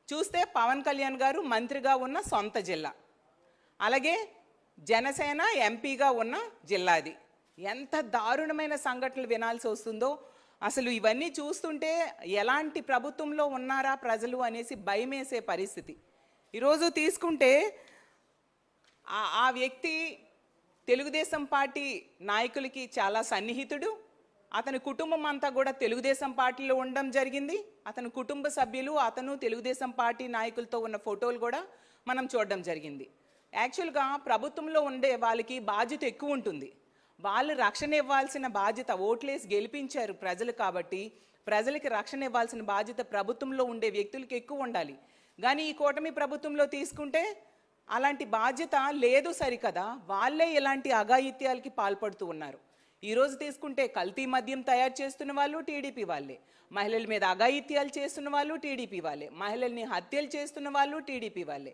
చూస్తే పవన్ కళ్యాణ్ గారు మంత్రిగా ఉన్న సొంత జిల్లా, అలాగే జనసేన ఎంపీగా ఉన్న జిల్లాది. ఎంత దారుణమైన సంఘటనలు వినాల్సి వస్తుందో అసలు ఇవన్నీ చూస్తుంటే ఎలాంటి ప్రభుత్వంలో ఉన్నారా ప్రజలు అనేసి భయమేసే పరిస్థితి. ఈరోజు తీసుకుంటే ఆ వ్యక్తి తెలుగుదేశం పార్టీ నాయకులకి చాలా సన్నిహితుడు. అతని కుటుంబం అంతా కూడా తెలుగుదేశం పార్టీలో ఉండడం జరిగింది. అతని కుటుంబ సభ్యులు అతను తెలుగుదేశం పార్టీ నాయకులతో ఉన్న ఫోటోలు కూడా మనం చూడడం జరిగింది. యాక్చువల్గా ప్రభుత్వంలో ఉండే వాళ్ళకి బాధ్యత ఎక్కువ ఉంటుంది. వాళ్ళు రక్షణ ఇవ్వాల్సిన బాధ్యత, ఓట్లేసి గెలిపించారు ప్రజలు కాబట్టి ప్రజలకి రక్షణ ఇవ్వాల్సిన బాధ్యత ప్రభుత్వంలో ఉండే వ్యక్తులకి ఎక్కువ ఉండాలి. కానీ ఈ కూటమి ప్రభుత్వంలో తీసుకుంటే అలాంటి బాధ్యత లేదు సరికదా, వాళ్ళే ఇలాంటి అఘాయిత్యాలకి పాల్పడుతూ ఉన్నారు. ఈరోజు తీసుకుంటే కల్తీ మద్యం తయారు చేస్తున్న వాళ్ళు టీడీపీ వాళ్ళే, మహిళల మీద అఘాయిత్యాలు చేస్తున్న వాళ్ళు టీడీపీ వాళ్ళే, మహిళల్ని హత్యలు చేస్తున్న వాళ్ళు టీడీపీ వాళ్ళే.